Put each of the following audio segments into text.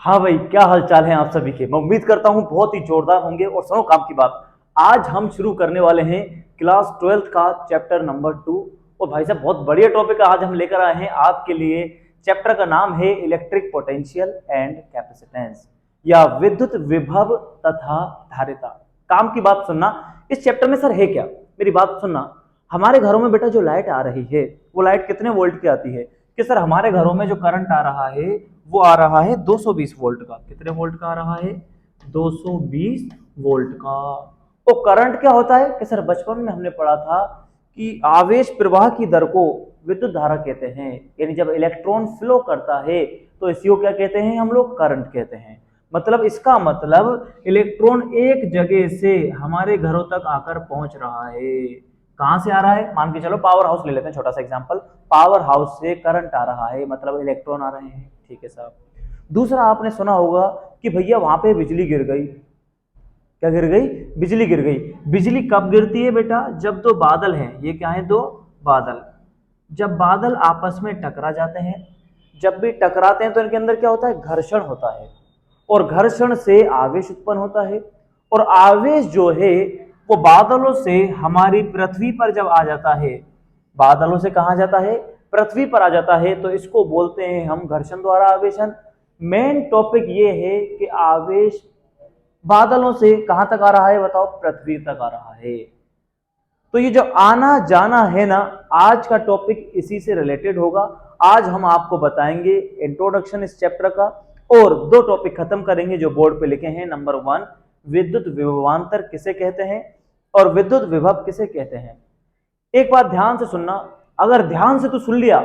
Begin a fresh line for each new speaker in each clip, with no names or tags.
हाँ भाई, क्या हाल चाल है आप सभी के। मैं उम्मीद करता हूँ बहुत ही जोरदार होंगे। और सुनो काम की बात, आज हम शुरू करने वाले हैं क्लास 12th का चैप्टर नंबर 2। और भाई साहब बहुत बढ़िया टॉपिक आज हम लेकर आए हैं आपके लिए। चैप्टर का नाम है इलेक्ट्रिक पोटेंशियल एंड कैपेसिटेंस, या विद्युत विभव तथा धारिता। काम की बात सुनना, इस चैप्टर में सर है क्या, मेरी बात सुनना। हमारे घरों में बेटा जो लाइट आ रही है वो लाइट कितने वोल्ट की आती है? कि सर हमारे घरों में जो करंट आ रहा है वो आ रहा है 220 वोल्ट का। कितने वोल्ट का आ रहा है? 220 वोल्ट का। वो करंट क्या होता है? कि सर बचपन में हमने पढ़ा था कि आवेश प्रवाह की दर को विद्युत धारा कहते हैं। यानी जब इलेक्ट्रॉन फ्लो करता है तो इसी को क्या कहते हैं? हम लोग करंट कहते हैं। मतलब इसका मतलब इलेक्ट्रॉन एक जगह से हमारे घरों तक आकर पहुंच रहा है। कहां से आ रहा है? मान के चलो पावर हाउस ले लेते हैं, छोटा सा एग्जांपल। पावर हाउस से करंट आ रहा है, मतलब इलेक्ट्रॉन आ रहे हैं। ठीक है साहब। दूसरा आपने सुना होगा कि भैया वहां पे बिजली गिर गई। क्या गिर गई? बिजली गिर गई। बिजली कब गिरती है बेटा? जब दो बादल हैं, ये क्या है? दो बादल। जब बादल आपस में टकरा जाते हैं, जब भी टकराते हैं तो इनके अंदर क्या होता है? घर्षण होता है। और घर्षण से आवेश उत्पन्न होता है। और आवेश जो है वो बादलों से हमारी पृथ्वी पर जब आ जाता है, बादलों से कहा जाता है? पृथ्वी पर आ जाता है, तो इसको बोलते हैं हम घर्षण द्वारा आवेशन। मेन टॉपिक ये है कि आवेश बादलों से कहां तक आ रहा है? बताओ, पृथ्वी तक आ रहा है। तो ये जो आना जाना है ना, आज का टॉपिक इसी से रिलेटेड होगा। आज हम आपको बताएंगे इंट्रोडक्शन इस चैप्टर का, और दो टॉपिक खत्म करेंगे जो बोर्ड पे लिखे हैं। नंबर 1, विद्युत विभवांतर किसे कहते हैं और विद्युत विभव किसे कहते हैं। एक बात ध्यान से सुनना, अगर ध्यान से तू सुन लिया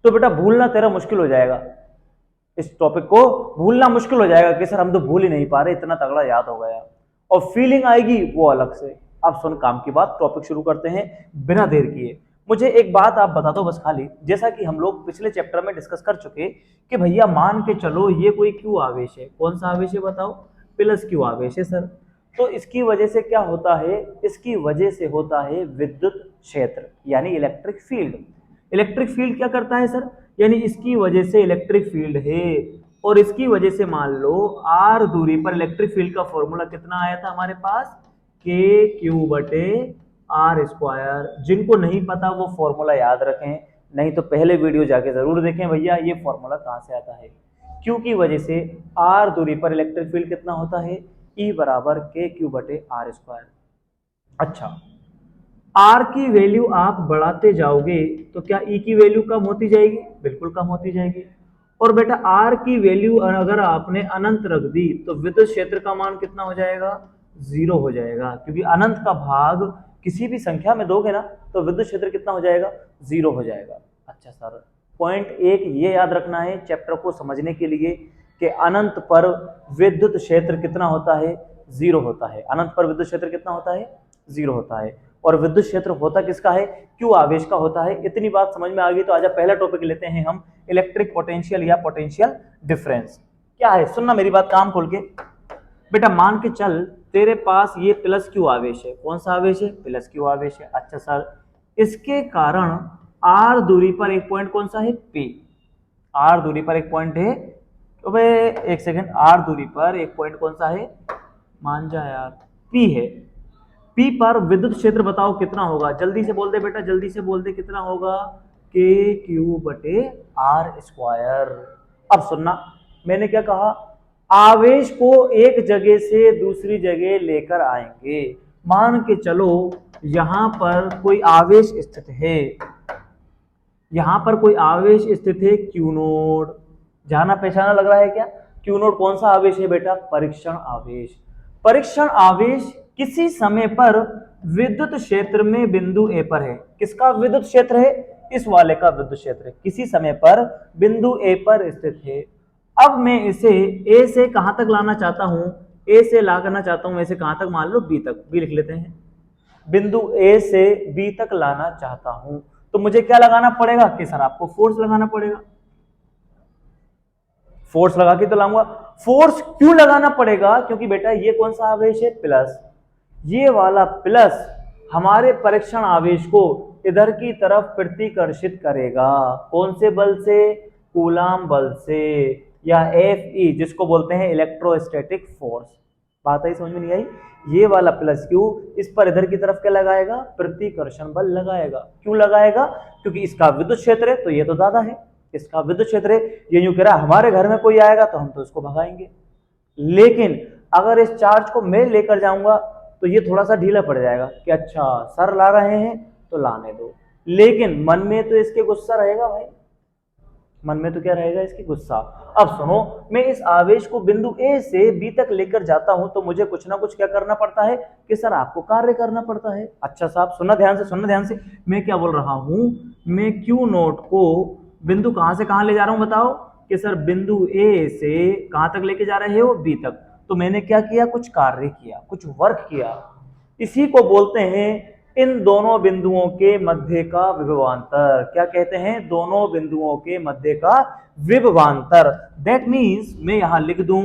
तो बेटा भूलना तेरा मुश्किल हो जाएगा। इस टॉपिक को भूलना मुश्किल हो जाएगा कि सर हम तो भूल ही नहीं पा रहे, इतना तगड़ा याद हो गया। और फीलिंग आएगी वो अलग से। अब सुन काम की बात, टॉपिक शुरू करते हैं बिना देर किए। मुझे एक बात आप बता दो बस खाली, जैसा कि हम लोग पिछले चैप्टर में डिस्कस कर चुके कि भैया मान के चलो ये कोई क्यू आवेश है। कौन सा आवेश है बताओ? प्लस क्यू आवेश है सर। तो इसकी वजह से क्या होता है? इसकी वजह से होता है विद्युत क्षेत्र, यानी इलेक्ट्रिक फील्ड। इलेक्ट्रिक फील्ड क्या करता है सर? यानी इसकी वजह से इलेक्ट्रिक फील्ड है। और इसकी वजह से मान लो आर दूरी पर इलेक्ट्रिक फील्ड का फॉर्मूला कितना आया था हमारे पास? के क्यू बटे आर स्क्वायर। जिनको नहीं पता वो फॉर्मूला याद रखें, नहीं तो पहले वीडियो जाके जरूर देखें भैया ये फॉर्मूला कहां से आता है। क्यू की वजह से आर दूरी पर इलेक्ट्रिक फील्ड कितना होता है? ई बराबर के क्यू बटे आर स्क्वायर। अच्छा, आर की वैल्यू आप बढ़ाते जाओगे तो क्या ई की वैल्यू कम होती जाएगी? बिल्कुल कम होती जाएगी। और बेटा आर की वैल्यू अगर आपने अनंत रख दी तो विद्युत क्षेत्र का मान कितना हो जाएगा? 0 हो जाएगा, क्योंकि अनंत का भाग किसी भी संख्या में दोगे ना तो विद्युत क्षेत्र कितना हो जाएगा? 0 हो जाएगा। अच्छा सर, पॉइंट एक ये याद रखना है चैप्टर को समझने के लिए कि अनंत पर विद्युत क्षेत्र कितना होता है? 0 होता है। अनंत पर विद्युत क्षेत्र कितना होता है? 0 होता है। और विद्युत क्षेत्र होता किसका है? क्यू आवेश का होता है। इतनी बात समझ में आ गई तो आजा पहला टॉपिक लेते हैं हम, इलेक्ट्रिक पोटेंशियल या पोटेंशियल डिफरेंस। क्या है सुनना मेरी बात कान खोल के। बेटा मान के चल तेरे पास ये प्लस क्यू आवेश है। कौन सा आवेश है? प्लस क्यू आवेश है। अच्छा सर, इसके कारण आर दूरी पर एक पॉइंट कौन सा है? पी। आर दूरी पर एक पॉइंट है, तो भाई एक सेकंड, आर दूरी पर एक पॉइंट कौन सा है? मान जा यार, पी है। पी पर विद्युत क्षेत्र बताओ कितना होगा? जल्दी से बोल दे बेटा, जल्दी से बोल दे कितना होगा? के क्यू बटे आर स्क्वायर। अब सुनना, मैंने क्या कहा? आवेश को एक जगह से दूसरी जगह लेकर आएंगे। मान के चलो यहां पर कोई आवेश स्थित है, यहां पर कोई आवेश स्थित है क्यू नोड। जाना पहचाना लग रहा है क्या? क्यू नोड कौन सा आवेश है बेटा? परीक्षण आवेश। परीक्षण आवेश किसी समय पर विद्युत क्षेत्र में बिंदु ए पर है। किसका विद्युत क्षेत्र है? इस वाले का विद्युत क्षेत्र है, किसी समय पर बिंदु ए पर स्थित है। अब मैं इसे ए से कहां तक लाना चाहता हूं? ए से ला करना चाहता हूं, ऐसे कहां तक? मान लो बी तक, बी लिख लेते हैं। बिंदु ए से बी तक लाना चाहता हूं तो मुझे क्या लगाना पड़ेगा? कि सर आपको फोर्स लगाना पड़ेगा। फोर्स लगा के तो लाऊंगा। फोर्स क्यों लगाना पड़ेगा? क्योंकि बेटा ये कौन सा आवेश है? प्लस। ये वाला प्लस हमारे परीक्षण आवेश को इधर की तरफ प्रतिकर्षित करेगा। कौन से बल से? कूलाम बल से। या Fe जिसको बोलते हैं इलेक्ट्रोस्टैटिक फोर्स। बात आई समझ में नहीं आई? ये वाला प्लस Q इस पर इधर की तरफ क्या लगाएगा? प्रतिकर्षण बल लगाएगा। क्यों लगाएगा? क्योंकि इसका विद्युत क्षेत्र है तो ये तो ज्यादा है, इसका विद्युत क्षेत्र है। ये यूं कह रहा है हमारे घर में कोई आएगा तो हम तो इसको भगाएंगे, लेकिन अगर इस चार्ज को मैं लेकर जाऊंगा तो ये थोड़ा सा ढीला पड़ जाएगा कि अच्छा सर ला रहे हैं तो लाने दो, लेकिन मन में तो इसके गुस्सा रहेगा भाई, मन में तो क्या रहेगा? इसकी गुस्सा। अब सुनो, मैं इस आवेश को बिंदु ए से बी तक लेकर जाता हूं तो मुझे कुछ ना कुछ क्या करना पड़ता है कि सर आपको कार्य करना पड़ता है। अच्छा साहब सुनना ध्यान से, सुनना ध्यान से, मैं क्या बोल रहा हूं, मैं क्यू नोट को बिंदु कहां से कहां ले जा रहा हूं बताओ? कि सर बिंदु ए से कहां तक लेके जा रहे हो? बी तक। तो मैंने क्या किया? कुछ कार्य किया, कुछ वर्क किया। इसी को बोलते हैं इन दोनों बिंदुओं के मध्य का विभवांतर। क्या कहते हैं? दोनों बिंदुओं के मध्य का विभवांतर। दैट मीन्स मैं यहां लिख दूं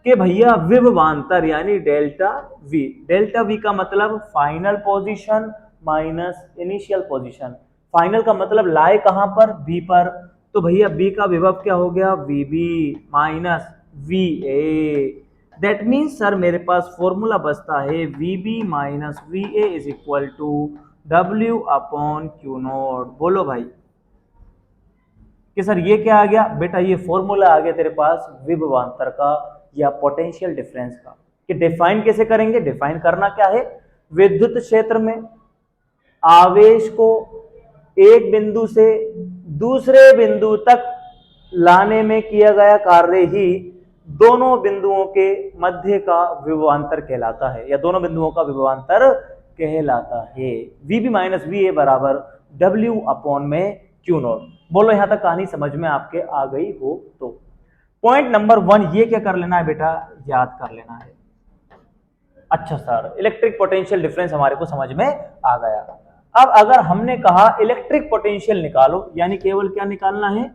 कि भैया विभवांतर यानी डेल्टा वी। डेल्टा वी का मतलब final position minus initial position. Final का मतलब लाए कहां पर? बी पर। तो भैया बी का विभव क्या हो गया? V B minus V A. That means sir मेरे पास फॉर्मूला बचता है V B minus V A is equal to W upon Q naught. बोलो भाई कि सर ये क्या आ गया? बेटा ये फॉर्मूला आ गया तेरे पास विभवांतर का या पोटेंशियल डिफरेंस का। कि डिफाइन कैसे करेंगे? डिफाइन करना क्या है? विद्युत क्षेत्र में आवेश को एक बिंदु से दूसरे बिंदु तक लाने में किया गया कार्य ही दोनों बिंदुओं के मध्य का विभवांतर कहलाता है, या दोनों बिंदुओं का विभवांतर कहलाता है। V B minus V A बराबर डब्ल्यू अपॉन में क्यू नोट। बोलो यहां तक कहानी समझ में आपके आ गई हो तो। पॉइंट नंबर 1 ये क्या कर लेना है बेटा? याद कर लेना है। अच्छा सर इलेक्ट्रिक पोटेंशियल डिफरेंस हमारे को समझ में आ गया। अब अगर हमने कहा इलेक्ट्रिक पोटेंशियल निकालो, यानी केवल क्या निकालना है?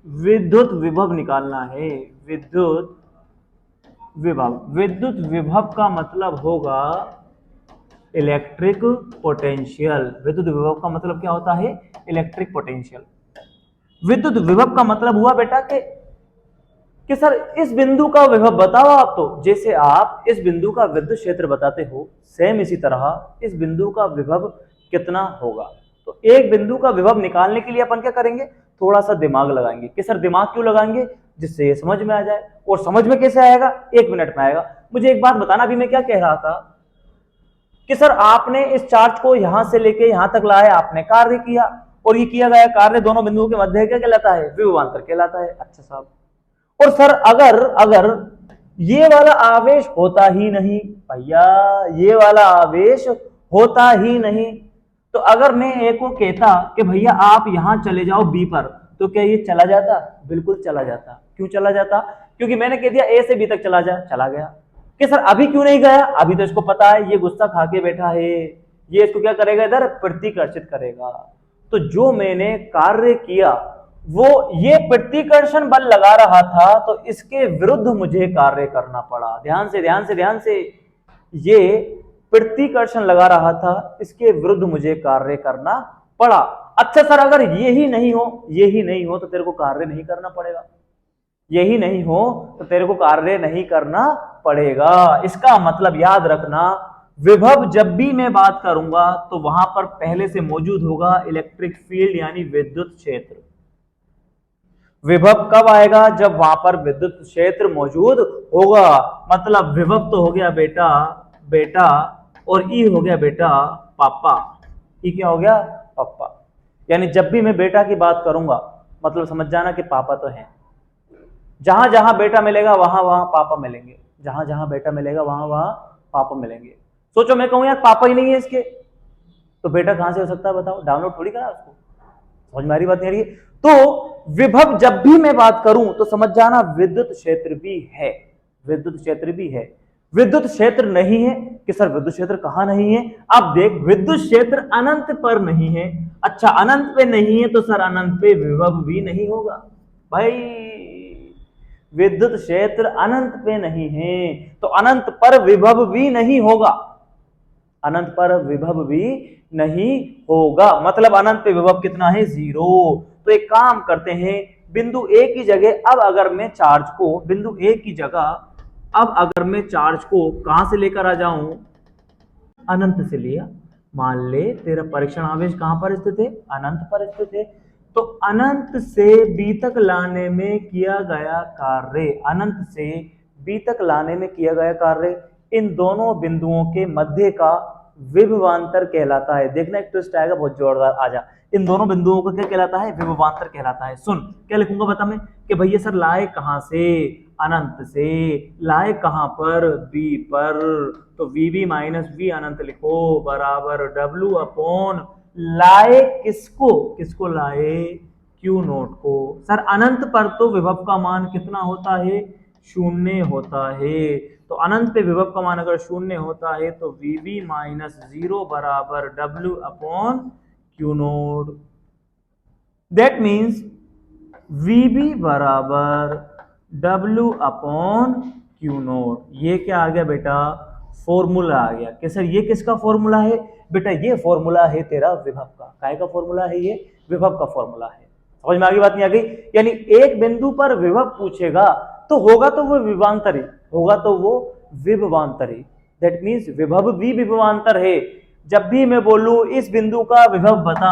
विद्युत विभव निकालना है। विद्युत विभव। विद्युत विभव का मतलब होगा इलेक्ट्रिक पोटेंशियल। विद्युत विभव का मतलब क्या होता है? Electric potential. विद्युत विभव का मतलब हुआ बेटा कि सर इस बिंदु का विभव बताओ आप। तो जैसे आप इस बिंदु का विद्युत क्षेत्र बताते हो, सेम इसी तरह इस बिंदु का विभव कितना होगा। तो एक बिंदु का विभव निकालने के लिए अपन क्या करेंगे? थोड़ा सा दिमाग लगाएंगे। कि सर दिमाग क्यों लगाएंगे? जिससे ये समझ में आ जाए। और समझ में कैसे आएगा? 1 मिनट में आएगा। मुझे एक बात बताना, अभी मैं क्या कह रहा था कि सर आपने इस चार्ज को यहां से लेके यहां तक लाया, आपने कार्य किया, और ये किया गया कार्य दोनों बिंदुओं के मध्य क्या कहलाता है? विभवांतर कहलाता है। अच्छा साहब, और सर अगर ये वाला आवेश होता ही नहीं, भैया ये वाला आवेश होता ही नहीं, तो अगर मैं ए को कहता कि भैया आप यहां चले जाओ बी पर, तो क्या ये चला जाता? बिल्कुल चला जाता। क्यों चला जाता? क्योंकि मैंने कह दिया ए से बी तक चला जा, चला गया। कि सर अभी क्यों नहीं गया? अभी तो इसको पता है ये गुस्सा खा के बैठा है, ये इसको क्या करेगा? इधर प्रतिकर्षित करेगा। तो जो मैंने कार्य किया वो ये प्रतिकर्षण बल लगा रहा था, तो इसके विरुद्ध मुझे कार्य करना पड़ा। ध्यान से ध्यान से ध्यान से, ये प्रतिकर्षण लगा रहा था, इसके विरुद्ध मुझे कार्य करना पड़ा। अच्छा सर अगर यही नहीं हो तो तेरे को कार्य नहीं करना पड़ेगा। यही नहीं हो तो तेरे को कार्य नहीं करना पड़ेगा। इसका मतलब याद रखना, विभव जब भी मैं बात करूंगा तो वहां पर पहले से मौजूद होगा इलेक्ट्रिक फील्ड यानी विद्युत क्षेत्र। विभव कब आएगा? जब वहां पर विद्युत क्षेत्र मौजूद होगा। मतलब विभव तो हो गया बेटा बेटा, और ई हो गया बेटा पापा। ई क्या हो गया? पापा। यानी जब भी मैं बेटा की बात करूंगा मतलब समझ जाना कि पापा तो है। जहां जहां बेटा मिलेगा वहां वहां पापा मिलेंगे, जहां जहां बेटा मिलेगा वहां वहां पापा मिलेंगे। सोचो मैं कहूं यार पापा ही नहीं है इसके, तो बेटा कहां से हो सकता है बताओ? डाउनलोड थोड़ी करा उसको। समझ में आ रही बात? नहीं आ रही? तो विभव जब भी मैं बात करूं तो समझ जाना विद्युत क्षेत्र भी है। विद्युत क्षेत्र भी है। विद्युत क्षेत्र नहीं है कि सर विद्युत क्षेत्र कहां नहीं है? अब देख, विद्युत क्षेत्र अनंत पर नहीं है। अच्छा अनंत पे नहीं है तो सर अनंत पे विभव भी नहीं होगा। भाई विद्युत क्षेत्र अनंत पे नहीं है तो अनंत पर विभव भी नहीं होगा। अनंत पर विभव भी नहीं होगा, मतलब अनंत पे विभव कितना है? 0। तो एक काम करते हैं, बिंदु ए की जगह अब अगर मैं चार्ज को बिंदु ए की जगह अब अगर मैं चार्ज को कहां से लेकर आ जाऊं, अनंत से लिया। मान ले तेरा परीक्षण आवेश कहां पर स्थित है, अनंत पर स्थित है। तो अनंत से बी तक लाने में किया गया कार्य, अनंत से बी तक लाने में किया गया कार्य इन दोनों बिंदुओं के मध्य का विभवांतर कहलाता है। देखना एक ट्विस्ट आएगा बहुत जोरदार, आजा। इन दोनों बिंदुओं का क्या कहलाता है, विभवांतर कहलाता है। सुन क्या लिखूंगा बता मैं, कि भैया सर लाए कहां से, अनंत से, लाए कहां पर, बी पर, तो वी बी माइनस वी अनंत लिखो बराबर डब्ल्यू अपॉन लाए किसको, किसको लाए, क्यू नोट को। सर अनंत पर तो विभव का मान कितना होता है, शून्य होता है। तो अनंत पे विभव का मान अगर शून्य होता है तो वी बी माइनस 0 बराबर W upon Q naught. That means V B बराबर डब्ल्यू अपॉन क्यू नोट। ये क्या आ गया बेटा, फॉर्मूला आ गया। कि सर ये किसका फॉर्मूला है, बेटा ये फॉर्मूला है तेरा विभव का। काय का फॉर्मूला है ये, विभव का फॉर्मूला है। समझ में आ गई बात, नहीं आ गई? यानी एक बिंदु पर विभव पूछेगा तो होगा तो वो विभवांतर ही होगा, तो वो विभवांतर ही। दैट मीन्स विभव भी विभवांतर है। जब भी मैं बोलूं इस बिंदु का विभव बता,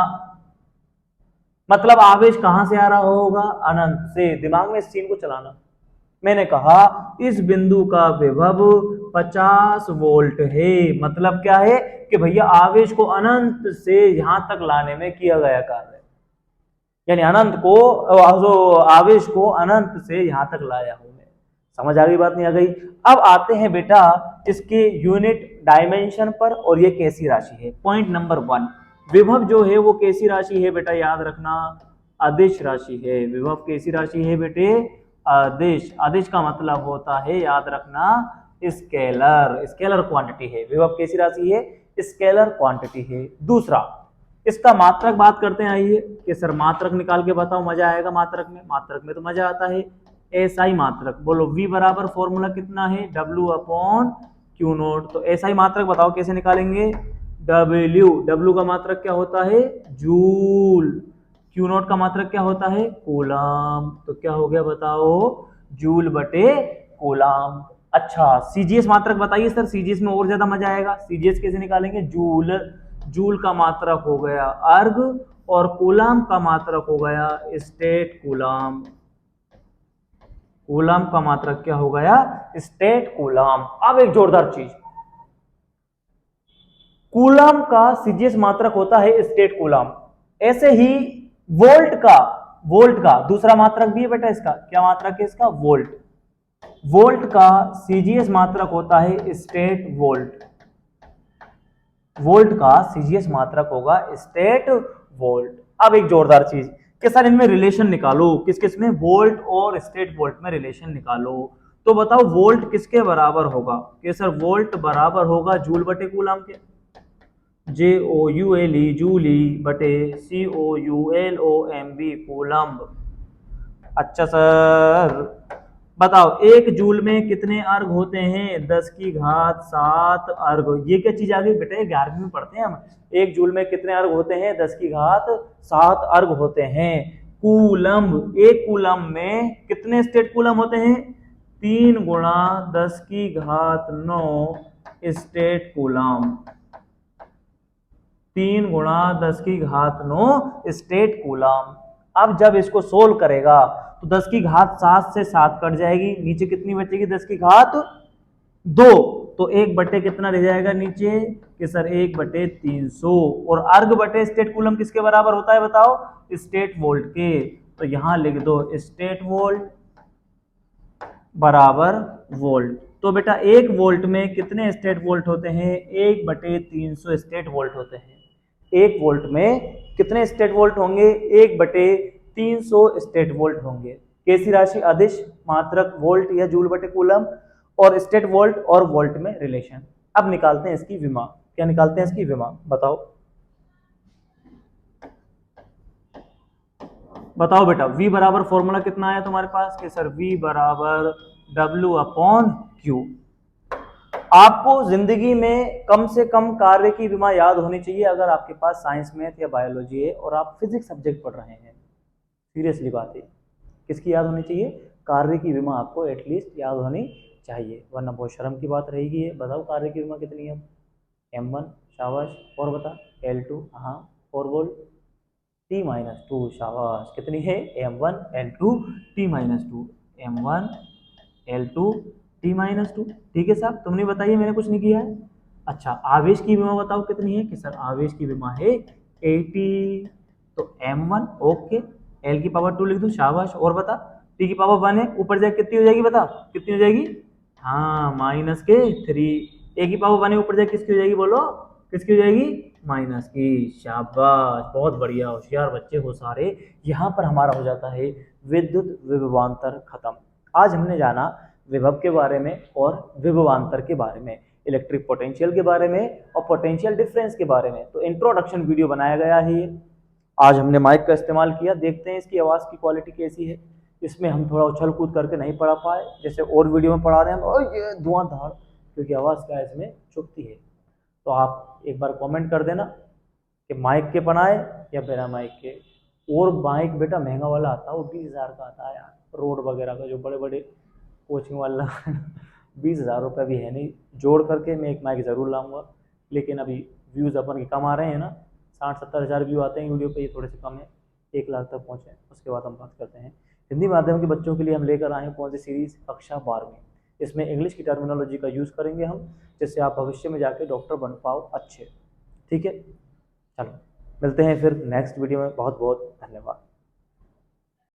मतलब आवेश कहां से आ रहा होगा, अनंत से। दिमाग में इस सीन को चलाना। मैंने कहा इस बिंदु का विभव 50 वोल्ट है, मतलब क्या है कि भैया आवेश को अनंत से यहां तक लाने में किया गया कार्य, यानी अनंत को, आवेश को अनंत से यहां तक लाया हूं मैं। समझ आ गई बात, नहीं आ गई? अब आते हैं बेटा इसके यूनिट डायमेंशन पर, और ये कैसी राशि है। पॉइंट नंबर 1, विभव जो है वो कैसी राशि है बेटा, याद रखना अदिश राशि है। विभव कैसी राशि है बेटे, अदिश। अदिश का मतलब होता है, याद रखना, स्केलर, स्केलर क्वांटिटी है। विभव कैसी राशि है, स्केलर क्वांटिटी है। दूसरा इसका मात्रक बात करते हैं, आइए कि सर मात्रक निकाल के बताओ, मजा आएगा मात्रक में। मात्रक में तो मजा आता है। एसआई मात्रक बोलो, V बराबर फॉर्मूला कितना है, W अपॉन क्यू नोट। तो एसआई मात्रक बताओ कैसे निकालेंगे, W का मात्रक क्या होता है, जूल। क्यू नोट का मात्रक क्या होता है, कूलम। तो क्या हो गया बताओ, जूल बटे कूलम। अच्छा सीजीएस मात्रक बताइए सर, सीजीएस में और ज्यादा मजा आएगा। सीजीएस कैसे निकालेंगे, जूल। जूल का मात्रक हो गया अर्ग, और कूलम का मात्रक हो गया स्टेट कूलम। कूलम का मात्रक क्या हो गया, स्टेट कूलम। अब एक जोरदार चीज, कूलम का सीजीएस मात्रक होता है स्टेट कूलम। ऐसे ही वोल्ट का दूसरा मात्रक भी है बेटा इसका। क्या मात्रक है इसका, वोल्ट। वोल्ट का सीजीएस मात्रक होता है स्टेट वोल्ट। वोल्ट का सीजीएस मात्रक होगा स्टेट वोल्ट। अब एक जोरदार चीज कि सर इनमें रिलेशन निकालो, किस किस में, वोल्ट और स्टेट वोल्ट में रिलेशन निकालो। तो बताओ वोल्ट किसके बराबर होगा, कि सर वोल्ट बराबर होगा जूल बटे कूलम के। JOULE जूली बटे COULOMB कूलम। अच्छा सर बताओ एक जूल में कितने अर्ग होते हैं, 10 की घात 7 अर्ग। ये क्या चीज आ गई बेटे, 11वीं में पढ़ते हैं हम। एक जूल में कितने अर्ग होते हैं, 10 की घात 7 अर्ग होते हैं। कूलम, एक कूलम में कितने स्टेट कूलम होते हैं, 3 गुणा 10 की घात 9 स्टेट कूलम। 3 गुणा 10 की घात 9 स्टेट कूलम। अब जब इसको सोल्व करेगा तो 10 की घात 7 से 7 कट जाएगी, नीचे कितनी बचेगी, 10 की घात 2। तो 1 बटे कितना रह जाएगा नीचे, कि सर 1 बटे 300। और अर्ग बटे स्टेट कूलम किसके बराबर होता है बताओ, स्टेट वोल्ट के। तो यहां लिख दो स्टेट वोल्ट बराबर वोल्ट। तो बेटा 1 वोल्ट में कितने स्टेट वोल्ट होते हैं, 1 बटे 300 स्टेट वोल्ट होते हैं। 1 वोल्ट में कितने स्टेट वोल्ट होंगे, 1 बटे 300 स्टेट वोल्ट होंगे। कैसी राशि, अदिश, मात्रक वोल्ट या जूल बटे कूलम, और स्टेट वोल्ट और वोल्ट में रिलेशन। अब निकालते हैं इसकी विमा। क्या निकालते हैं इसकी विमा, बताओ बताओ बेटा। V बराबर फॉर्मूला कितना आया तुम्हारे पास, कि सर V बराबर W अपॉन Q। आपको जिंदगी में कम से कम कार्य की विमा याद होनी चाहिए अगर आपके पास साइंस, मैथ या बायोलॉजी है और आप फिजिक्स सब्जेक्ट पढ़ रहे हैं। सीरियसली बात है, किसकी याद होनी चाहिए? कार्य की विमा आपको एटलीस्ट याद होनी चाहिए, वरना बहुत शर्म की बात रहेगी। ये बताओ कार्य की विमा कितनी है? m1 शाबाश, और बता l2, हाँ और बोल t-2 शाबाश, कितनी है? m1 l2 t-2, m1 l2 t-2। ठीक है साहब, तुमने बताइए, मैंने कुछ नहीं किया है। अच्छा, आवेश की विमा बताओ कितनी है? कि सर आवेश की विमा है 80, तो m1 ओके, l की पावर 2 लिख दूं, शाबाश, और बता t की पावर 1 है, ऊपर जाके कितनी हो जाएगी? बता कितनी हो जाएगी? हाँ -3, a की पावर 1 है, ऊपर जाके किसकी हो जाएगी? बोलो किसकी हो जाएगी? माइनस की। शाबाश, बहुत बढ़िया, होशियार बच्चे हो सारे। यहाँ पर हमारा हो जाता है विद्युत विभवांतर खत्म। आज हमने जाना विभव के बारे में और विभवांतर के बारे में, इलेक्ट्रिक पोटेंशियल के बारे में और पोटेंशियल डिफरेंस के बारे में। तो इंट्रोडक्शन वीडियो बनाया गया है ये। आज हमने माइक का इस्तेमाल किया, देखते हैं इसकी आवाज़ की क्वालिटी कैसी है। इसमें हम थोड़ा उछल कूद करके नहीं पढ़ा पाए, जैसे और वीडियो में पढ़ा रहे हैं हम, और ये धुआंधार, क्योंकि आवाज़ क्या है इसमें चुभती है। तो आप एक बार कमेंट कर देना कि माइक के बनाए या बिना माइक के। और माइक बेटा महंगा वाला आता है, वो 20,000 का आता है यार, रोड वगैरह का जो बड़े बड़े कोचिंग वाला 20,000 रुपये भी है नहीं, जोड़ करके मैं एक माइक ज़रूर लाऊंगा। लेकिन अभी व्यूज़ अपन के कम आ रहे हैं ना, 60-70 हज़ार व्यू आते हैं वीडियो पे, ये थोड़े से कम है, 1 लाख तक पहुँचे, उसके बाद हम बात करते हैं। हिंदी माध्यम के बच्चों के लिए हम लेकर आए हैं कौन सी सीरीज़? कक्षा 12वीं। इसमें इंग्लिश की टर्मिनोलॉजी का यूज़ करेंगे हम, जिससे आप भविष्य में जाके डॉक्टर बन पाओ अच्छे। ठीक है, चलो मिलते हैं फिर नेक्स्ट वीडियो में। बहुत बहुत धन्यवाद।